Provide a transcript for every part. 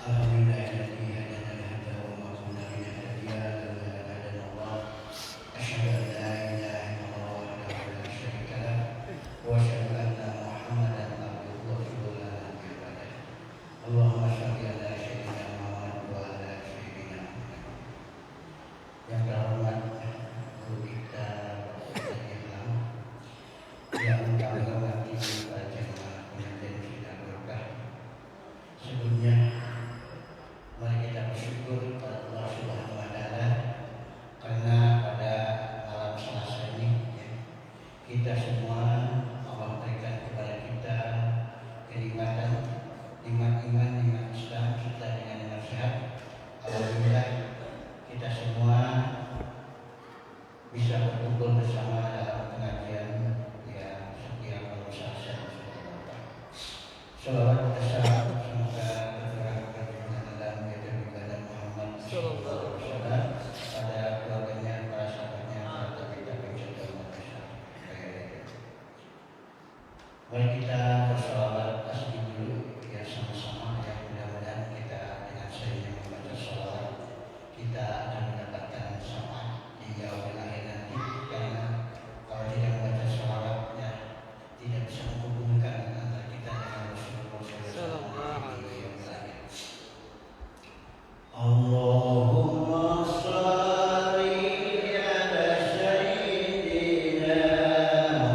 Alhamdulillahilladzi hadana lihadza wa ma kunna linahtadiya laula an hadana Allah. Asyhadu an la ilaha illallah wahdahu la syarika lah wa asyhadu anna Muhammadan abduhu wa rasuluhu la nabiyya ba'dah. Allahumma shalli ala sayyidina Muhammad wa ala sayyidina Muhammad. Yang terhormat guru kita Ustaz Ilham, yang kami hormati para jemaah pengajian Sidang Berkah. Sebelumnya mari kita bersyukur kepada Allah Subhanahu wa taala karena pada malam Selasa ini kita semua Allah berikan kepada kita kenikmatan, nikmat iman, nikmat Islam serta dengan nikmat sehat. Alhamdulillah kita semua bisa berkumpul bersama dalam pengajian yang setiap malam Selasa. Salawat dan salam semoga tercurah kepada dalam ibadah Muhammad sallallahu alaihi wasallam, pada keluarganya, para sahabatnya, para tabi'in serta umat Islam. Mari kita bersalawat tasbih dulu ya sama-sama, yang mudah-mudahan kita dengan sering membaca salawat kita akan mendapatkan syafaat di yaumil akhir nanti, karena kalau tidak membaca salawatnya tidak bisa menghubungkan antara kita dengan Rasulullah sallallahu alaihi wasallam. Allahumma shalli ala sayyidina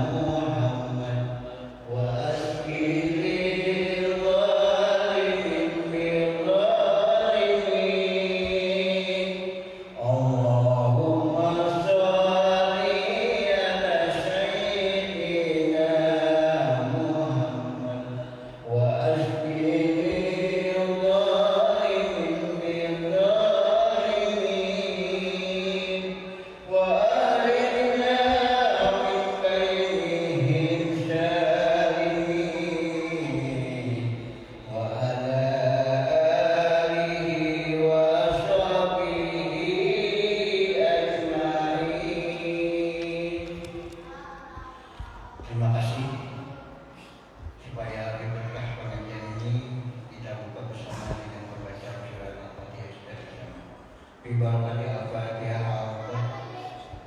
Muhammad wa askil zalimin bil zalimin. Allahumma shalli ala sayyidina Muhammad wa askil Terima kasih supaya berkah pengajian ini kita buka bersama dengan membaca surat Al-Fatihah secara bersama. Bibarakati Al-Fatihah,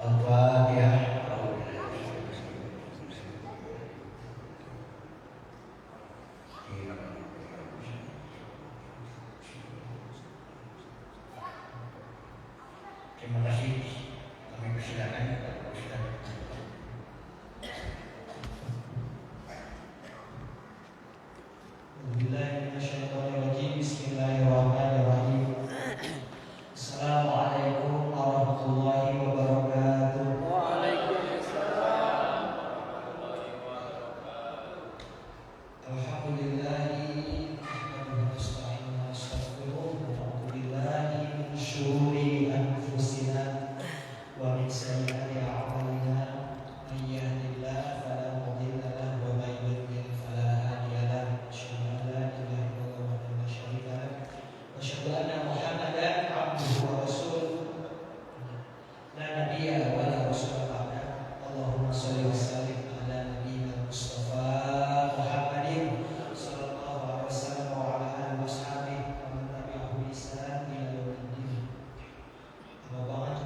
Al-Fatihah. Terima kasih. Kami persilakan kepada Ustaz. Bismillahirrahmanirrahim. Assalamualaikum warahmatullahi wabarakatuh. Waalaikumsalam warahmatullahi wabarakatuh. Alhamdulillahi nahmaduhu wa nasta'inuhu wa nastaghfiruh wa na'udzu billahi min syururi anfusina wa min sayyiati a'malina. Man yahdihillahu fala mudilla lahu wa man yudlil fala hadiya lahu. Asyhadu an la ilaha illallah wahdahu la syarika lahu wa asyhadu anna Muhammadan abduhu wa rasuluh. La nabiyya wa la rasula ba'da. Allahumma shalli wa sallim ala nabiyyina Mustafa Muhammadin sallallahu alaihi wasallam wa ala alihi wa sahbihi wa man tabi'ahu bi ihsan ila yaumiddin. Amma ba'd.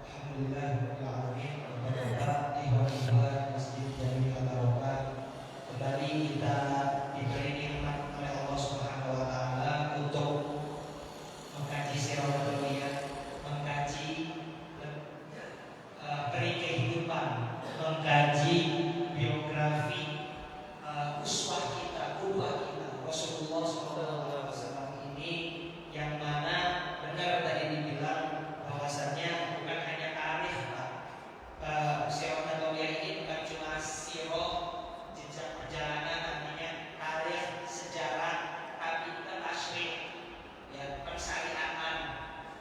Alhamdulillah rabbil alamin wa barakatuh wa billahi masjid Jami'ul Barokat. Kembali kita diberi nikmat oleh Allah Subhanahu wa taala untuk mengkaji sirah nabawiyah, mengkaji peri kehidupan, mengkaji biografi uswah kita, qudwah kita Rasulullah SAW ini, yang mana benar tadi dibilang bahwasannya bukan hanya tarikh Pak. Sirah nabawiyah ini bukan cuma sirah jejak perjalanan, artinya tarikh sejarah, tapi kita tasyrih ya, persyariatan.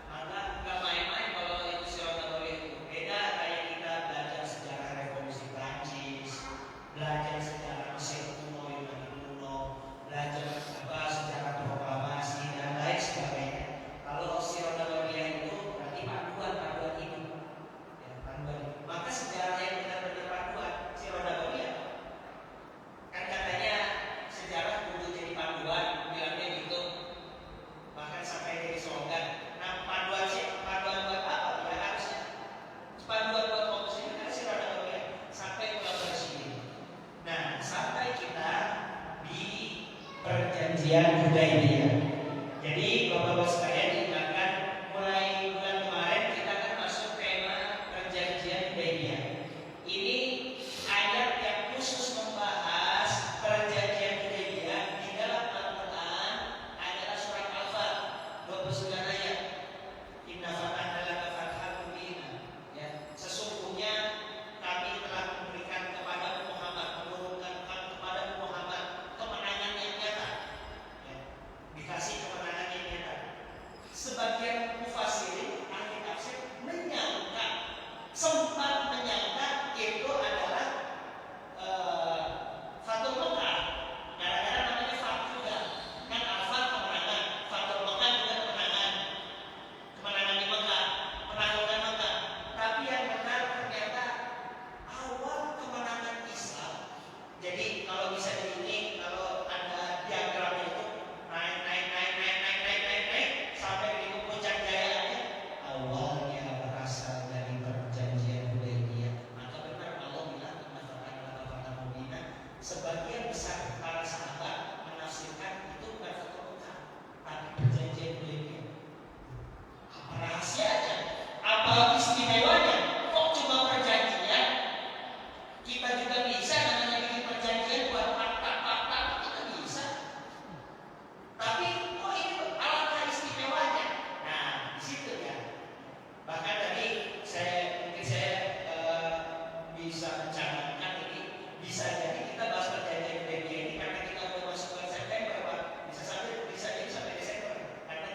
Maka nggak main-main kalau itu sirah nabawiyah itu. Beda kayak kita belajar sejarah revolusi Prancis, belajar sejarah Mesir kuno, Yunani kuno, belajar sejarah perjanjian Hudaybiyah. Jadi Bapak-bapak sekalian diingatkan, mulai bulan kemarin kita kan masuk tema perjanjian Hudaybiyah. Ini ayat yang khusus membahas perjanjian Hudaybiyah di dalam Al-Quran adalah surat Al-Fath 29 ayat. Inna fatahna laka fathan mubina. Ya, sesungguhnya kami telah memberikan kepada Muhammad, menurunkan kepada Muhammad kemenangan yang nyata. Ya, dikasih kemenangan yang nyata. Sebagian mufassirin ahli tafsir menyangka, sempat menyangka itu adalah Fathul Mekah. Gara-gara namanya Fath juga. Kan Al-Fath kemenangan, Fathul Mekah juga kemenangan. Kemenangan di Mekah, penaklukan Mekah. Tapi yang benar ternyata awal kemenangan Islam. Jadi kalau bisa ini, kalau ada diagramnya itu naik sampai di puncak jayaannya, awalnya berasal dari perjanjian Hudaybiyah. Maka benar Allah bilang inna fatahna laka fathan mubina. Sebagian besar para sahabat menafsirkan itu bukan Fathul Mekah, tapi perjanjian Hudaybiyah. Apa rahasianya? Apa istimewanya? Kok cuma perjanjian? Kita juga bisa namanya bikin perjanjian buat fakta-fakta, kita bisa. Tapi kok ini alangkah istimewanya? Nah, di situ ya. Bahkan tadi mungkin saya bisa mencanangkan ini, bisa jadi kita bahas perjanjian Hudaybiyah ini karena kita mau masuk bulan September, Pak. Bisa jadi sampai Desember. Karena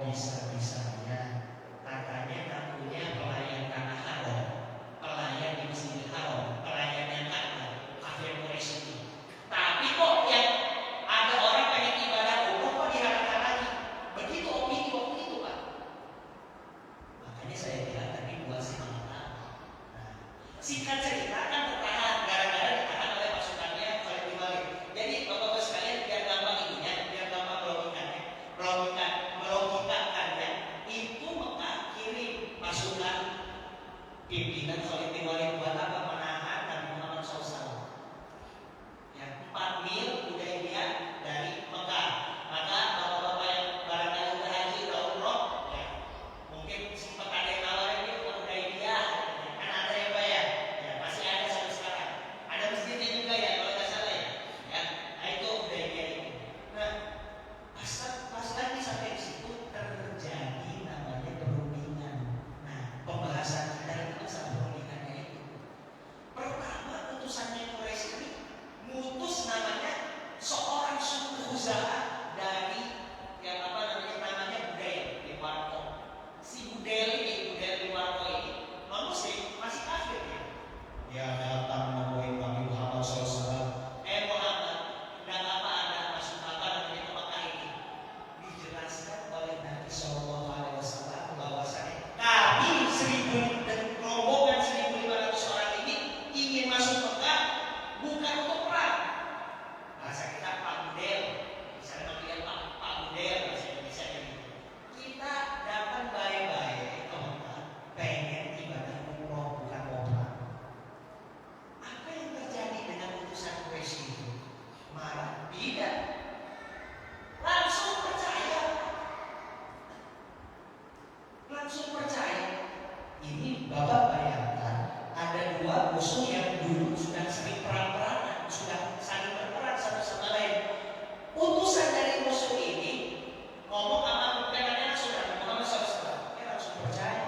bisa-bisanya katanya ngakunya pelayan tanah haram, pelayan di Masjidil Haram, pelayan yang kafir Quraisy ini. Tapi kok yang ada orang pengen ibadah umroh kok dihalang-halangi? Begitu opini waktu itu, Pak. Makanya saya bilang tadi buat semangat apa. Nah, singkat cerita kan bertahan gara-gara ditahan oleh pasukannya oleh Walid. Jadi bapak-bapak sekalian biar gampang ininya, biar gampang melogikakannya, itu Mekah kirim pasukan pimpinan Khalid bin Walid buat apa? Menahan Nabi Muhammad SAW. Ya, 4 mil Hudaybiyah dari Mekah. Maka bapak-bapak yang barangkali udah haji udah umroh, ya mungkin sempat ada yang nawarin dia ke Hudaybiyah, kan ada yang bayar, ya masih ada sampai sekarang. Ada masjidnya juga ya kalau nggak salah ya. Ya, nah itu Hudaybiyah itu. Nah, pas lagi sampai di situ terjadi namanya perundingan. Nah, pembahasan kita itu masalah perundingannya itu. Pertama, utusannya Quraisy ini mutus namanya seorang suku Khuza'ah dari yang namanya Budayl bin Warqa. Si Budayl bin Warqa ini non muslim, masih kafir ya. Dia datang menemui Nabi Muhammad SAW. Muhammad, dan apa ada masuk apa namanya ke Mekah ini? Dijelaskan oleh Nabi SAW bahwasanya kami 1.000 dan rombongan 1.500 orang ini ingin masuk Mekah bukan untuk perang. Bahasa kita Pak Budel, bisa manggil Pak Budel, bahasa Indonesia gitu. Kita dapat baik-baik ke Mekah, pengen ibadah umroh bukan mau perang. Apa yang terjadi dengan utusan Quraisy itu? Malah tidak langsung percaya. Ini Bapak bayangkan ada 2 musuh yang dulu sudah sering perang-perangan, sudah saling berperang satu sama lain. Utusan dari musuh ini ngomong sama pimpinan sudah Muhammad SAW, dia langsung percaya.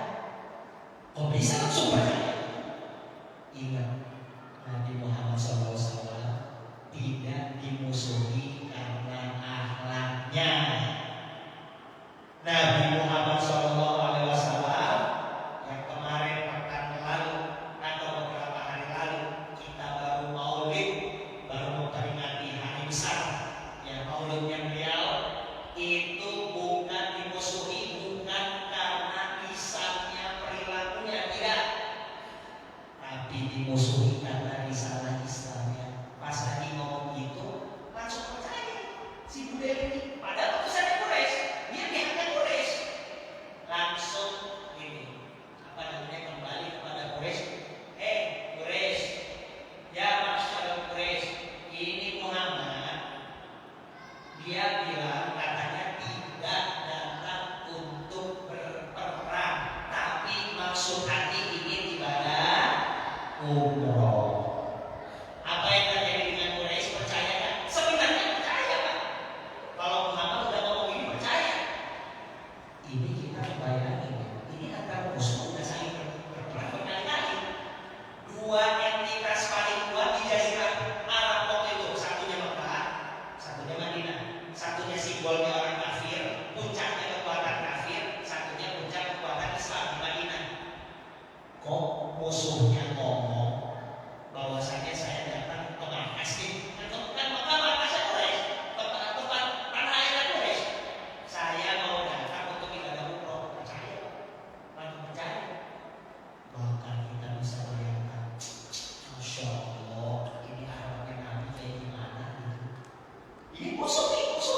Kok bisa langsung percaya? Ingat, Nabi Muhammad SAW tidak dimusuhi karena akhlaknya. Nabi Muhammad SAW yang kemarin pekan lalu atau beberapa hari lalu kita baru maulid, baru memperingati hari besar ya maulidnya beliau, itu bukan dimusuhi bukan karena lisannya perilakunya, tidak, tapi dimusuhi karena risalah Islamnya. Pas lagi ngomong itu langsung percaya si Budayl ini, padahal utusannya Quraisy, dia pihaknya Quraisy, langsung ini kembali kepada Quraisy. Quraisy, ya masyarakat Quraisy, ini Muhammad dia bilang katanya tidak datang untuk berperang, tapi maksud hati ingin ibadah umroh. Apa yang terjadi dengan Quraisy? Percaya kan? Sebenarnya percaya kan? Kalau Muhammad udah ngomong ini percaya. Ini kita bayangin, ini antara musuh udah saling berperang berkali-kali. 2 entitas paling kuat di Jazirah Arab waktu itu, satunya Mekah, satunya Madinah, satunya simbolnya orang kafir, puncaknya kekuatan kafir, satunya puncak kekuatan Islam di Madinah. Kok musuhnya ngomong bahwasanya saya datang ke markas nih, kan Mekah markasnya Quraisy, tempat tanah airnya Quraisy. Saya mau datang untuk ibadah umroh, percaya, langsung percaya. Bahkan kita bisa bayangkan, Masya Allah, ini akhlaknya Nabi kayak gimana gitu. Ini musuh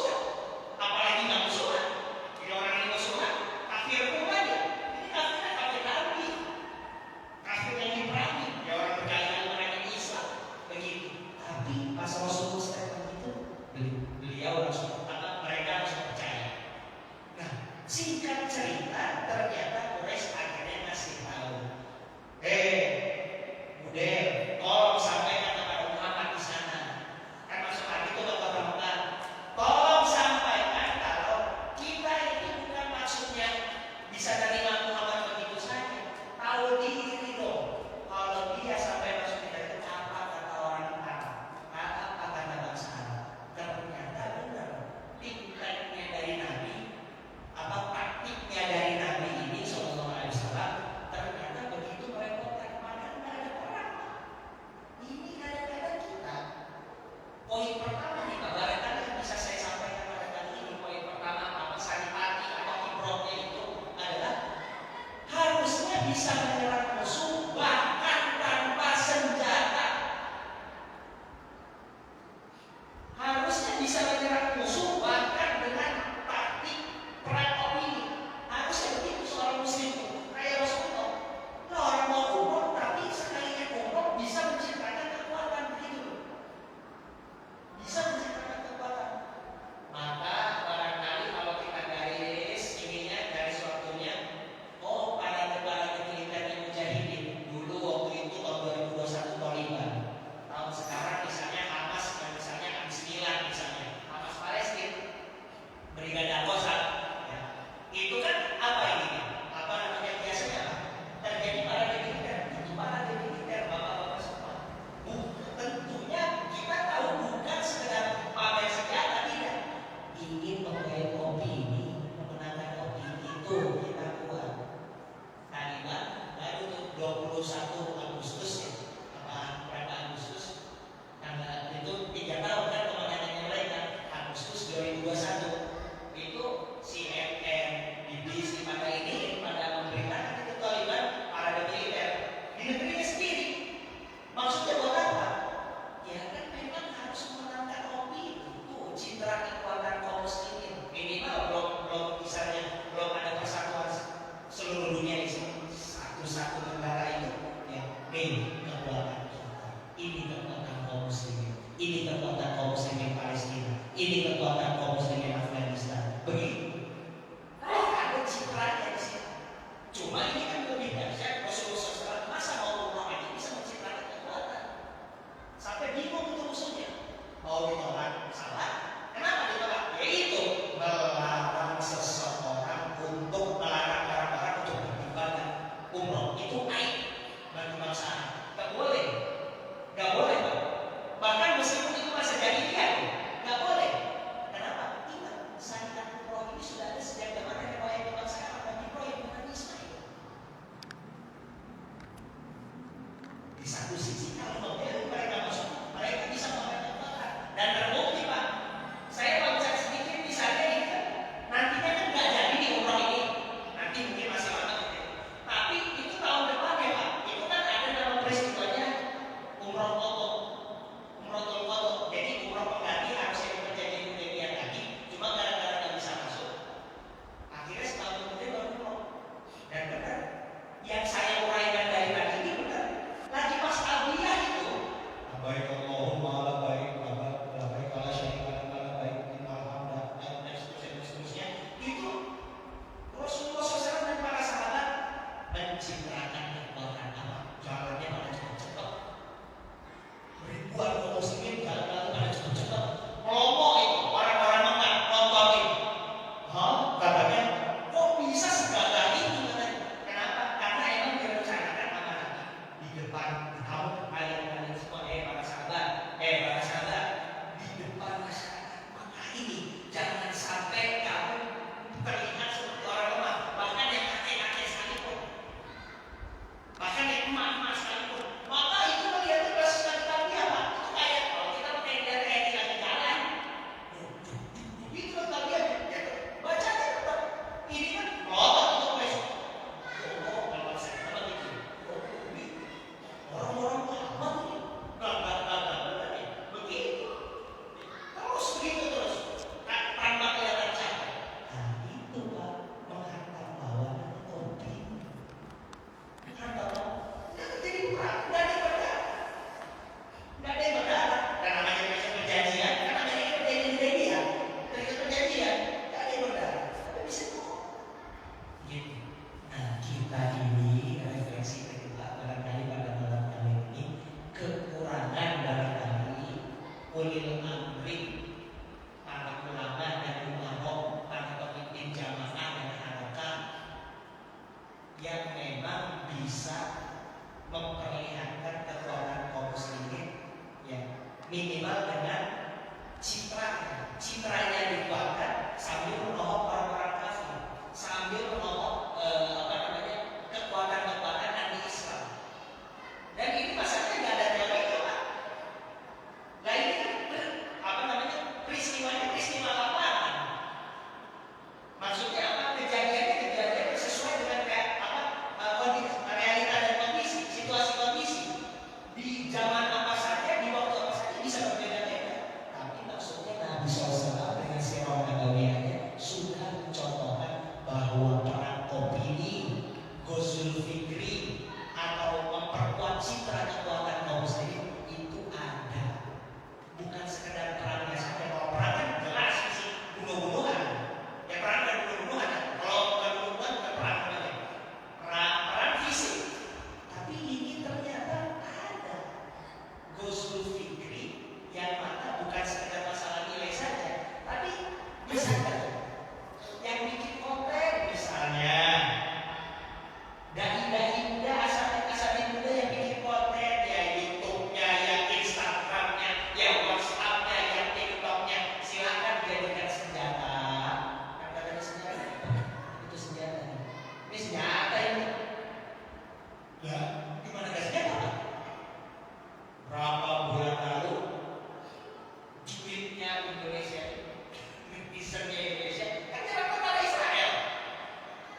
kan? Apalagi nggak musuhan. Ini orang ini musuhan, kafir pula dia. Ini kafir Nabi, kafir yang diperangi. Ya orang percaya orang yang Islam begitu. Tapi pas Rasulullah statement itu, beliau langsung mereka langsung percaya. Nah, singkat cerita ternyata Quraisy akhirnya ngasih tahu, Budayl, tolong sampaikan kepada Muhammad di sana. Kan masuk hari itu ke kota Mekah. Tolong sampaikan kalau kita ini bukan maksudnya bisa terima Muhammad begitu saja. Tahu diri dong. Kalau dia sampai masuk kita itu apa kata orang Arab, apa kata bangsa Arab. Ternyata benar. Tingkatnya dari Nabi, praktek bisa menyerang musuh bahkan tanpa senjata. Harusnya bisa menyerang musuh bahkan dengan taktik perang opini. Harusnya begitu seorang muslim itu. Kayak Rasulullah. Nah, orang mau umroh tapi sekalinya umroh bisa menciptakan kekuatan begitu. Bisa menciptakan kekuatan. Maka barangkali kalau kita garis ininya, garis waktunya, oh pada negara kecil ini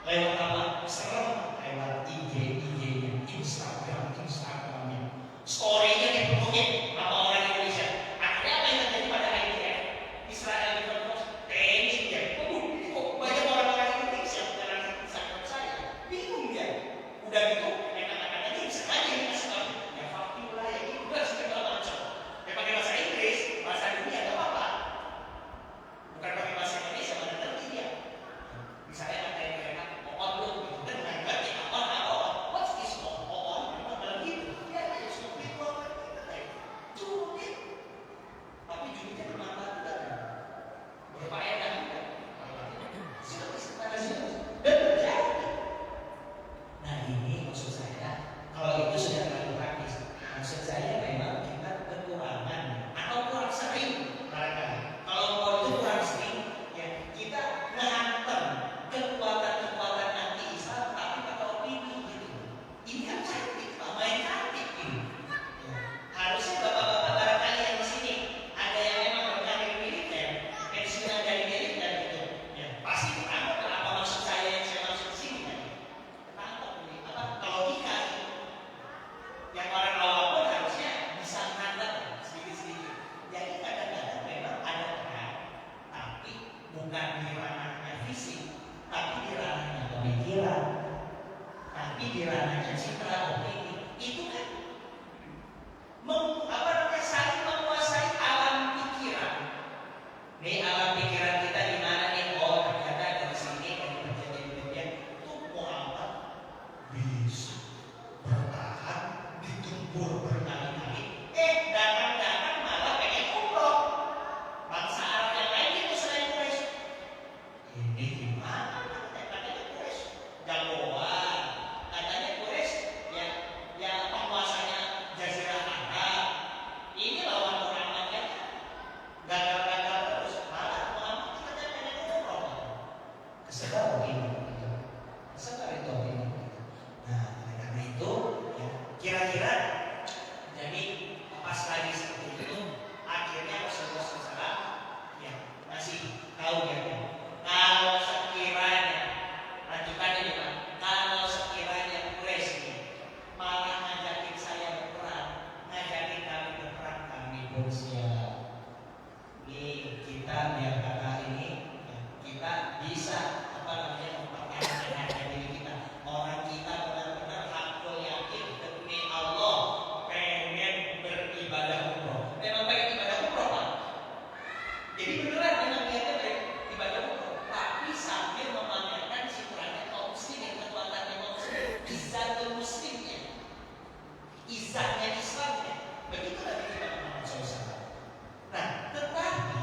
Lewat apa? Serem, lewat IG-nya, Instagramnya, story-nya dipenuhin sama orang Indonesia. Akhirnya apa yang terjadi pada IDF? Israel dipenuhi TNI dia. Ini kok banyak orang-orang Indonesia dalam Instagram saya. Bingung dia. Udah gitu, yang kata-kata ini sengaja dikasih tahu. Ya fakir lah, ya ini udah segala macam. Ya pakai bahasa Inggris, bahasa dunia gak apa-apa. Bukan pakai bahasa Indonesia, mana ngerti dia. Misalnya kata yang mereka on look gitu kan nggak ngerti apa what's this on memang dalam gitu dia aja suka keluar julid tapi julidnya bermanfaat juga kan berfaedah juga dan terjadi. Nah ini maksud saya kalau itu sudah terlalu praktis. Maksud saya memang kita kekurangan atau kurang sering barangkali. Kalau mau itu kurang sering ya kita menghantam kekuatan-kekuatan anti-Islam tapi pakai opini gitu. Ini kan cantik, Pak, main cantik ini. Ya. Harusnya bapak-bapak barangkali yang di sini ada yang memang berkarir militer, pensiunan dari militer gitu. Ya, pasti ketangkap lah apa maksud saya yang saya maksud di sini kan. Ketangkap ini apa kalau logika gitu. Yang orang awam pun harusnya bisa menghantam sedikit-sedikit. Jadi kadang-kadang memang ada peran, tapi bukan di ranahnya fisik, tapi di ranahnya pemikiran, tapi di ranahnya citra opini. Itu kan saling menguasai alam pikiran. Nih alam pikiran kita di mana nih? Oh ternyata dari sini dari perjanjian itu Muhammad bisa bertahan digempur berkali-kali. Datang-datang malah pengen umroh. Bangsa Arab yang lain itu selain Quraisy. Ini gimana? Katanya Quraisy jagoan. Katanya Quraisy yang penguasanya Jazirah Arab. Ini lawan Muhammad ya. Gagal-gagal terus. Malah Muhammad katanya pengen umroh. Kesedar ini. Kesedar itu ini. Nah, oleh karena itu ya, kira-kira jadi pas lagi seperti itu akhirnya Rasulullah SAW ya masih tahu ya kalau sekiranya lanjutannya juga kalau sekiranya Quraisy ini malah ngajakin saya berperang, ngajakin kami berperang, kami pun siap. Ini kita biar kata ini ya, kita bisa mempertahankan harga diri kita. Orang kita benar-benar hakul yakin demi Allah pengen beribadah umroh. Memang pengen ibadah umroh Pak. Jadi beneran memang niatnya pengen ibadah umroh, tapi sambil memamerkan citranya kaum muslimin, kekuatannya kaum muslimin, izzatul muslimnya, izzahnya Islamnya. Begitulah kita Muhammad SAW. Nah, tetapi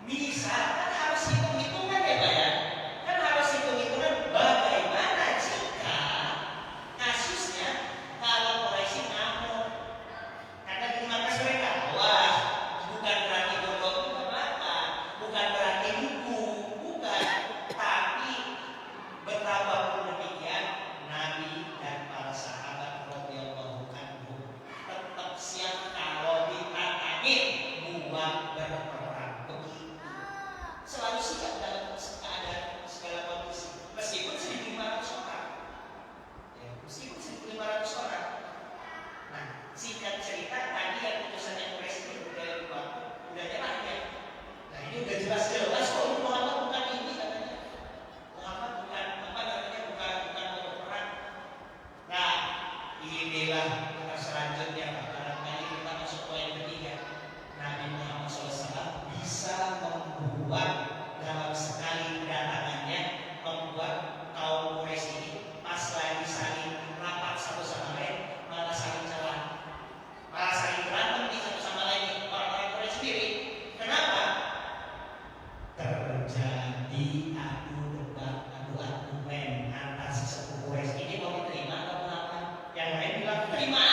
misal kan harus hitung-hitungan ya Pak ya. Kan harus hitung-hitungan bagaimana jika kasusnya kalau Quraisy ngamuk. Karena di markas mereka, wah bukan berarti bodoh bukan mata, bukan berarti hukum, bukan. Tapi betapapun demikian Nabi dan para sahabat radhiyallahu anhum tetap siap kalau ditantangin buat berperang. Begitu. Selalu siap dalam keadaan segala kondisi. Meskipun 1.500 orang. Ya, meskipun 1.500 orang. Nah, singkat cerita tadi yang putusannya Presiden udah nyerah ya. Nah, ini udah jelas-jelas kok ini Muhammad bukan ini katanya. Muhammad bukan bukan mau berperang. Nah, inilah selanjutnya Pak. Barangkali kita masuk poin ketiga. Nabi Muhammad SAW bisa membuat dalam sekali kedatangannya membuat kaum Quraisy ini pas lagi saling rapat satu sama lain malah saling celah, malah saling berantem di satu sama lain orang-orang Quraisy sendiri. Kenapa? Terjadi adu debat, adu argumen antar sesepuh Quraisy ini mau diterima atau apa? Yang lain bilang terima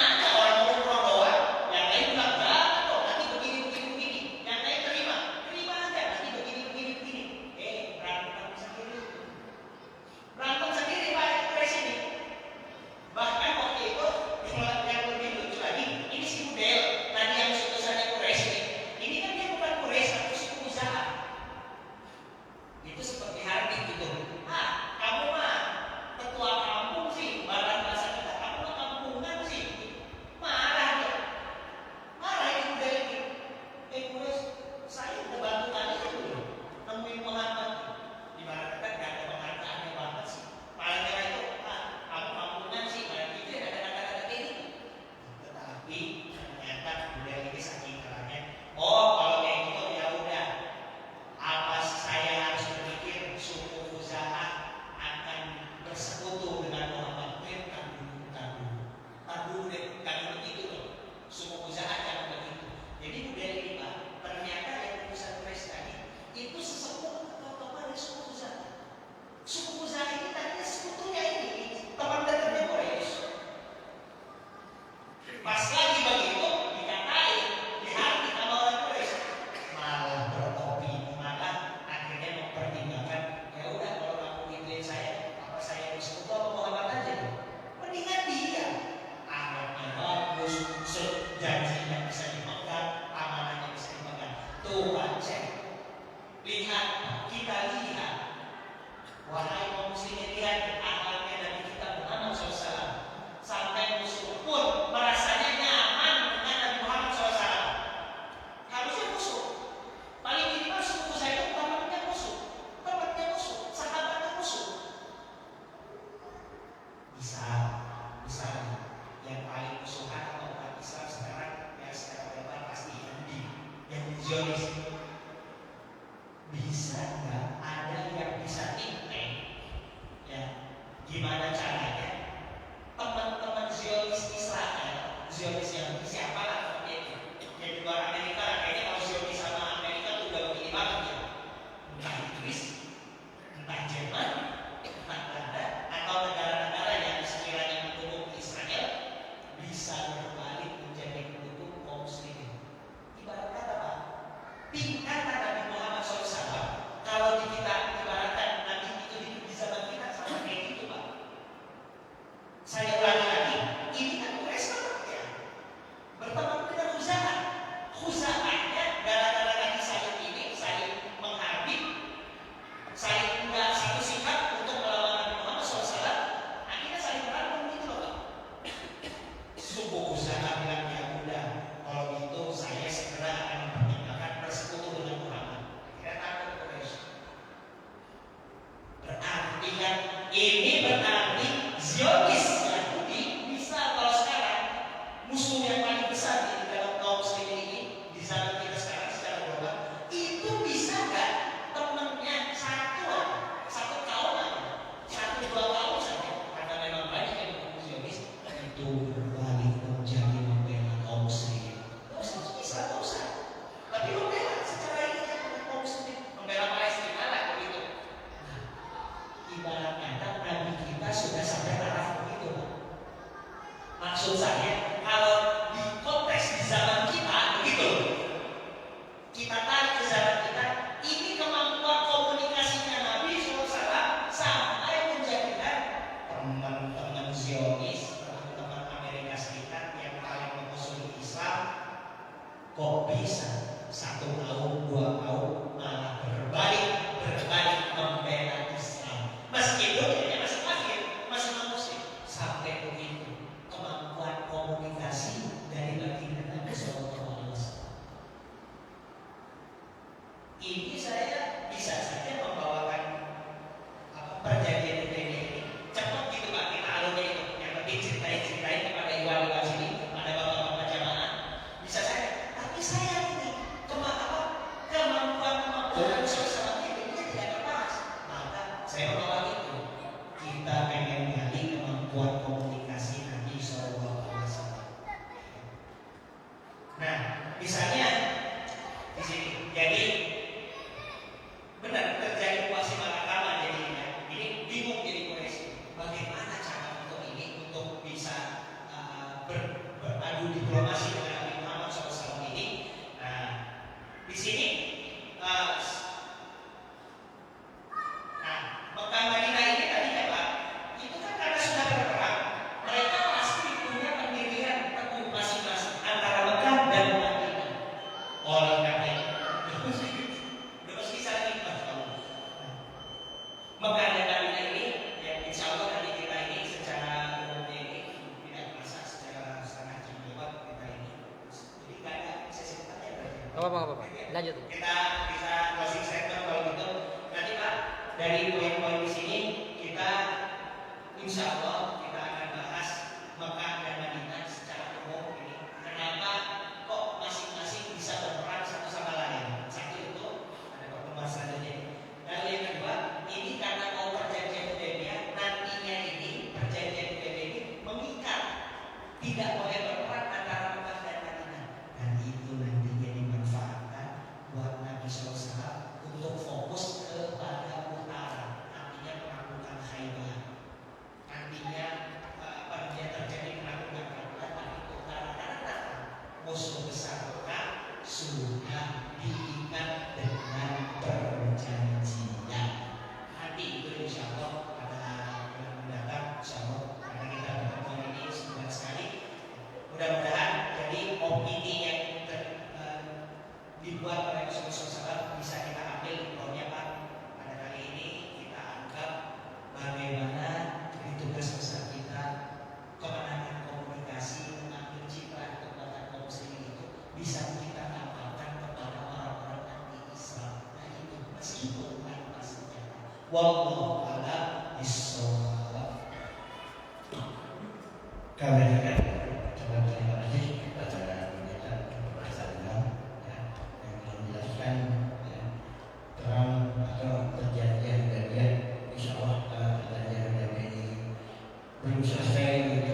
kita sudah sampai taraf begitu, Pak. Maksud saya, kalau di konteks di zaman kita begitu, kita tarik ke zaman kita, ini kemampuan komunikasinya Nabi SAW sampai menjadikan teman-teman Zionis, teman-teman Amerika Serikat yang paling mengusung Islam, kok bisa 1 tahun 2 tahun malah berbalik membela Islam, meskipun dia masih kafir, masih non-muslim. Sampai begitu kemampuan komunikasi dari baginda Nabi SAW. Ini saya bisa saja membawakan perjanjian ini cepat gitu Pak, kita alurnya itu. Yang penting ceritain kepada iwan-iwan sini, pada bapak-bapak jamaah, bisa saja. Tapi saya ini kemampuan sosial itu tidak terbatas. Maka saya membawa itu. Kita pengen gali kemampuan komunikasi Nabi SAW. Nah, misalnya di sini, jadi benar terjadi puasa malakama jadinya. Ini bingung jadi Quraisy. Bagaimana cara untuk ini untuk bisa beradu diplomasi dengan Nabi Muhammad SAW ini? Nah, di sini, Mekah Madinah ini tadinya Pak, itu kan karena sudah berperang, mereka pasti punya pendirian teguh masing-masing antara Mekah dan Madinah. Oleh karena itu, meski saling Mekah dan Madinah ini, ya insya Allah nanti kita ini secara umumnya ini tidak terasa secara sangat jumlah kita ini. Jadi nggak ada sesi pertanyaan. Apa? Lanjut. Kita bisa closing statement kalau gitu. Nanti Pak, dari poin-poin di sini kita insya Allah kita akan bahas Mekah dan Madinah secara umum ini. Kenapa kok masing-masing bisa berperan satu sama lain? Satu itu ada pertemuan selanjutnya. Lalu yang kedua, ini karena mau perjanjian Hudaybiyah, nantinya ini perjanjian Hudaybiyah ini mengikat tidak boleh berperan antara Mekah dan Madinah, dan itu nantinya dimanfaatkan buat Nabi SAW untuk fokus kepada utara, nantinya penaklukan Khaybar, nantinya dia terjadi penaklukan Khaybar di utara, karena musuh besar Mekah sudah diikat dengan perjanjian. Nanti itu insya Allah pada bulan mendatang, insya Allah karena kita bertemu ini sebulan sekali, mudah-mudahan jadi opini yang dibuat oleh Rasulullah SAW bisa kita ambil hikmahnya Pak. Pada kali ini kita anggap bagaimana di tugas besar kita kemenangan komunikasi mengambil citra kekuatan kaum muslimin itu bisa kita tampilkan kepada orang-orang anti Islam. Nah itu meskipun tanpa senjata. Wallahu a'lam bishawab. Kami akan coba terima kasih kepada pendeta Hasan Imam yang menjelaskan terang atau perjanjian Hudaybiyah. Insya Allah kalau perjanjian Hudaybiyah ini belum selesai gitu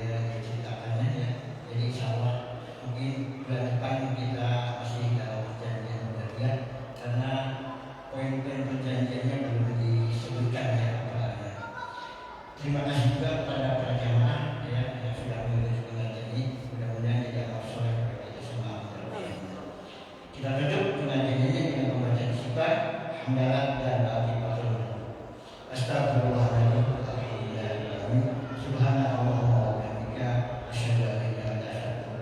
ya diceritakannya ya. Jadi insya Allah mungkin bulan depan kita masih dalam perjanjian Hudaybiyah karena poin-poin perjanjiannya belum disebutkan ya apalagi. Terima kasih juga kepada para jamaah ya yang sudah mengikuti pengajian ini. Mudah-mudahan tidak masalah kepada kita semua. Kita tutup pengajian ini dengan pembacaan sifat, hamdalah dan al-fatihah. Astagfirullahaladzim. Subhanallah wa bihamdika asyhadu an la ilaha illa anta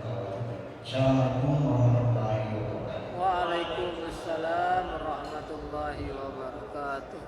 Assalamualaikum warahmatullahi wabarakatuh. Waalaikumsalam warahmatullahi wabarakatuh.